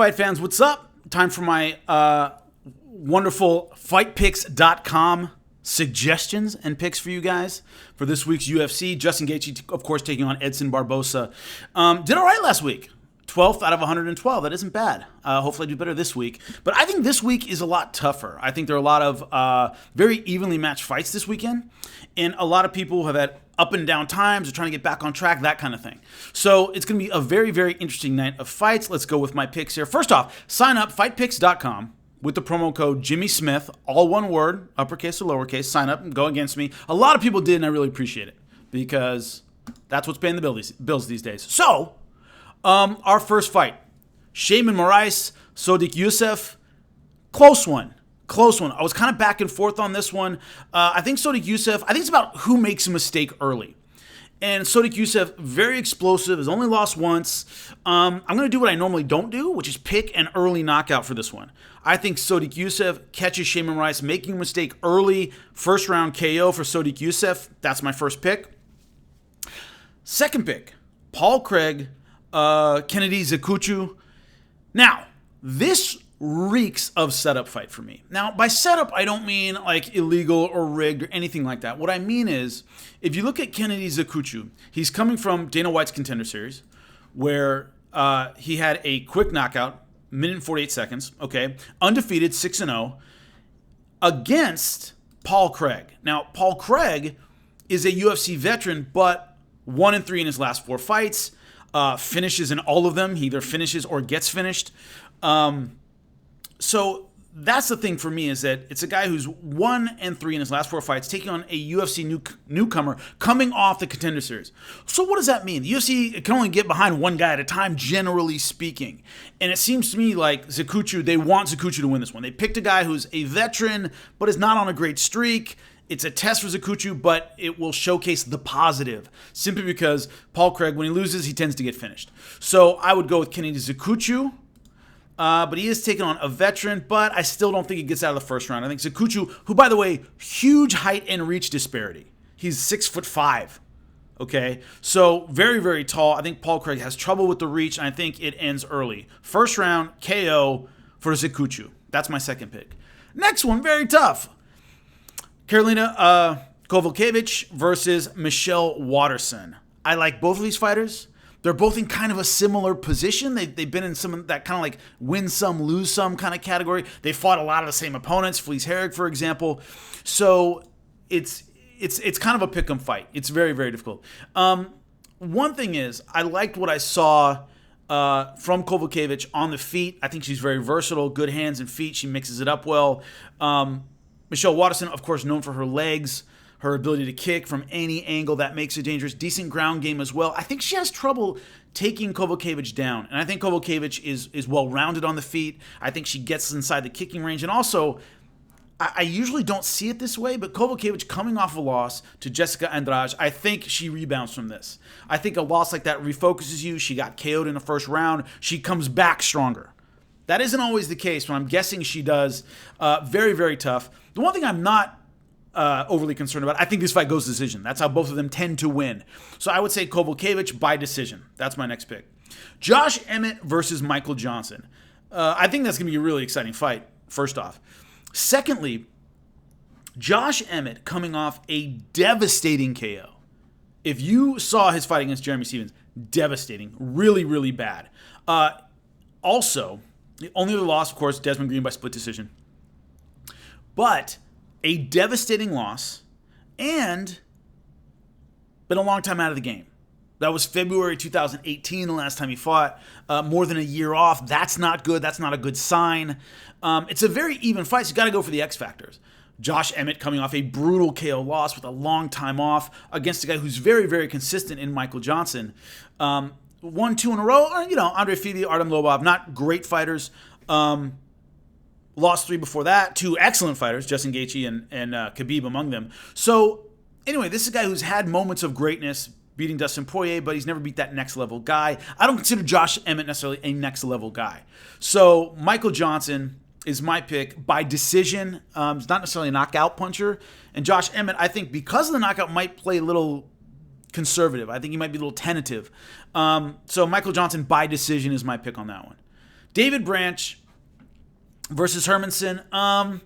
fight fans, what's up? Time for my wonderful fightpicks.com suggestions and picks for you guys for this week's UFC. Justin Gaethje, of course, taking on Edson Barboza. Did all right last week. 12th out of 112. That isn't bad. Hopefully I do better this week. But I think this week is a lot tougher. I think there are a lot of very evenly matched fights this weekend. And a lot of people have had up and down times. They're trying to get back on track, that kind of thing. So it's going to be a very, very interesting night of fights. Let's go with my picks here. First off, sign up, fightpicks.com. With the promo code Jimmy Smith, all one word, uppercase or lowercase, sign up and go against me. A lot of people did, and I really appreciate it because that's what's paying the bills these days. So, our first fight, Shaman Moraes, Sodiq Yusuff, close one. I was kind of back and forth on this one. I think Sodiq Yusuff, I think it's about who makes a mistake early. And Sodiq Yusuff, very explosive, has only lost once. I'm going to do what I normally don't do, which is pick an early knockout for this one. I think Sodiq Yusuff catches Shaman Moraes making a mistake early. First round KO for Sodiq Yusuff. That's my first pick. Second pick, Paul Craig, Kennedy Nzechukwu. Now, this reeks of setup fight for me. Now, by setup, I don't mean like illegal or rigged or anything like that. What I mean is, if you look at Kennedy Nzechukwu, he's coming from Dana White's Contender Series, where he had a quick knockout, minute and 48 seconds, okay, undefeated, 6-0, against Paul Craig. Now, Paul Craig is a UFC veteran, but 1-3 in his last 4 fights, finishes in all of them. He either finishes or gets finished. So that's the thing for me, is that it's a guy who's 1-3 in his last 4 fights, taking on a UFC newcomer coming off the Contender Series. So what does that mean? The UFC can only get behind one guy at a time, generally speaking. And it seems to me like Nzechukwu, they want Nzechukwu to win this one. They picked a guy who's a veteran, but is not on a great streak. It's a test for Nzechukwu, but it will showcase the positive, simply because Paul Craig, when he loses, he tends to get finished. So I would go with Kennedy Nzechukwu. But he is taking on a veteran, but I still don't think he gets out of the first round. I think Nzechukwu, who, by the way, huge height and reach disparity. He's 6'5", okay? So very, very tall. I think Paul Craig has trouble with the reach, and I think it ends early. First round, KO for Nzechukwu. That's my second pick. Next one, very tough. Karolina Kowalkiewicz versus Michelle Waterson. I like both of these fighters. They're both in kind of a similar position. They've been in some of that kind of like win some, lose some kind of category. They fought a lot of the same opponents, Felice Herrig, for example. So it's kind of a pick 'em fight. It's very, very difficult. One thing is, I liked what I saw from Kowalkiewicz on the feet. I think she's very versatile, good hands and feet. She mixes it up well. Michelle Waterson, of course, known for her legs, her ability to kick from any angle that makes her dangerous. Decent ground game as well. I think she has trouble taking Kowalkiewicz down. And I think Kowalkiewicz is well-rounded on the feet. I think she gets inside the kicking range. And also, I usually don't see it this way, but Kowalkiewicz coming off a loss to Jessica Andrade, I think she rebounds from this. I think a loss like that refocuses you. She got KO'd in the first round. She comes back stronger. That isn't always the case, but I'm guessing she does. Very, very tough. The one thing I'm not overly concerned about, I think this fight goes to decision. That's how both of them tend to win. So I would say Kowalkiewicz by decision. That's my next pick. Josh Emmett versus Michael Johnson. I think that's going to be a really exciting fight, first off. Secondly, Josh Emmett coming off a devastating KO. If you saw his fight against Jeremy Stephens, devastating. Really, really bad. Also, the only other loss, of course, Desmond Green by split decision. But a devastating loss, and been a long time out of the game. That was February 2018, the last time he fought. More than a year off. That's not good. That's not a good sign. It's a very even fight, so you got to go for the X factors. Josh Emmett coming off a brutal KO loss with a long time off against a guy who's very, very consistent in Michael Johnson. 1-2 in a row. Andre Fili, Artem Lobov, not great fighters. Lost 3 before that. 2 excellent fighters, Justin Gaethje and Khabib among them. So, anyway, this is a guy who's had moments of greatness, beating Dustin Poirier, but he's never beat that next-level guy. I don't consider Josh Emmett necessarily a next-level guy. So, Michael Johnson is my pick by decision. He's not necessarily a knockout puncher. And Josh Emmett, I think, because of the knockout, might play a little conservative. I think he might be a little tentative. So, Michael Johnson by decision is my pick on that one. David Branch versus Hermanson.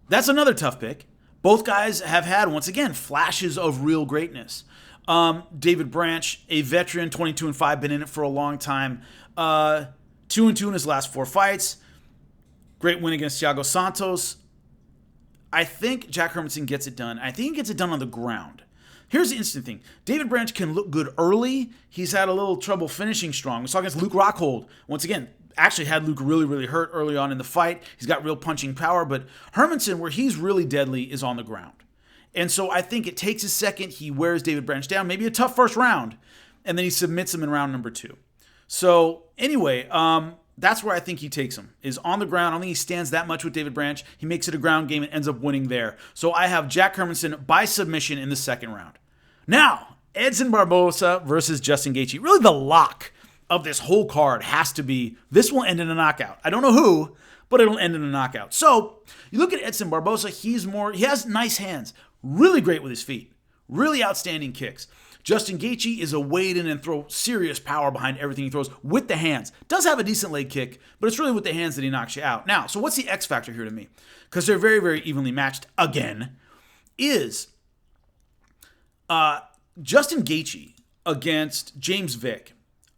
That's another tough pick. Both guys have had, once again, flashes of real greatness. David Branch, a veteran, 22-5, been in it for a long time. 2-2 in his last 4 fights. Great win against Thiago Santos. I think Jack Hermanson gets it done. I think he gets it done on the ground. Here's the interesting thing. David Branch can look good early. He's had a little trouble finishing strong. We saw against Luke Rockhold. Once again, actually had Luke really, really hurt early on in the fight. He's got real punching power. But Hermanson, where he's really deadly, is on the ground. And so I think it takes a second. He wears David Branch down. Maybe a tough first round. And then he submits him in round number 2. So anyway, that's where I think he takes him, is on the ground. I don't think he stands that much with David Branch. He makes it a ground game and ends up winning there. So I have Jack Hermanson by submission in the second round. Now, Edson Barboza versus Justin Gaethje. Really the lock of this whole card has to be, this will end in a knockout. I don't know who, but it'll end in a knockout. So you look at Edson Barboza, he has nice hands, really great with his feet, really outstanding kicks. Justin Gaethje is a wade in and throw serious power behind everything he throws with the hands. Does have a decent leg kick, but it's really with the hands that he knocks you out. Now, so what's the X factor here to me? Because they're very, very evenly matched again, is Justin Gaethje against James Vick.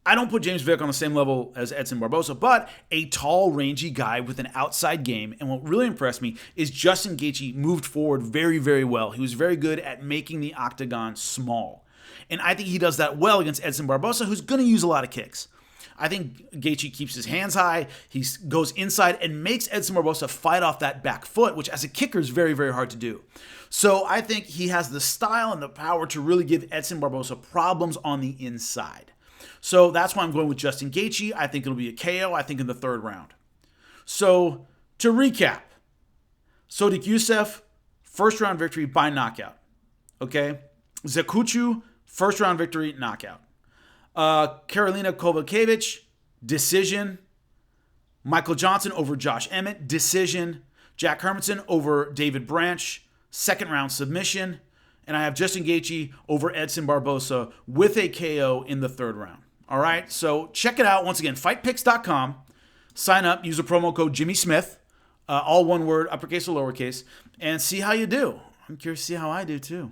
I don't put James Vick on the same level as Edson Barboza, but a tall, rangy guy with an outside game. And what really impressed me is Justin Gaethje moved forward very, very well. He was very good at making the octagon small. And I think he does that well against Edson Barboza, who's going to use a lot of kicks. I think Gaethje keeps his hands high. He goes inside and makes Edson Barboza fight off that back foot, which as a kicker is very, very hard to do. So I think he has the style and the power to really give Edson Barboza problems on the inside. So that's why I'm going with Justin Gaethje. I think it'll be a KO, I think in the 3rd round. So to recap, Sodiq Yusuff, first round victory by knockout. Okay? Zekuchu, first round victory, knockout. Karolina Kovac, decision. Michael Johnson over Josh Emmett, decision. Jack Hermanson over David Branch, second round submission. And I have Justin Gaethje over Edson Barboza with a KO in the 3rd round. All right, so check it out. Once again, fightpicks.com. Sign up, use the promo code Jimmy Smith, all one word, uppercase or lowercase, and see how you do. I'm curious to see how I do too.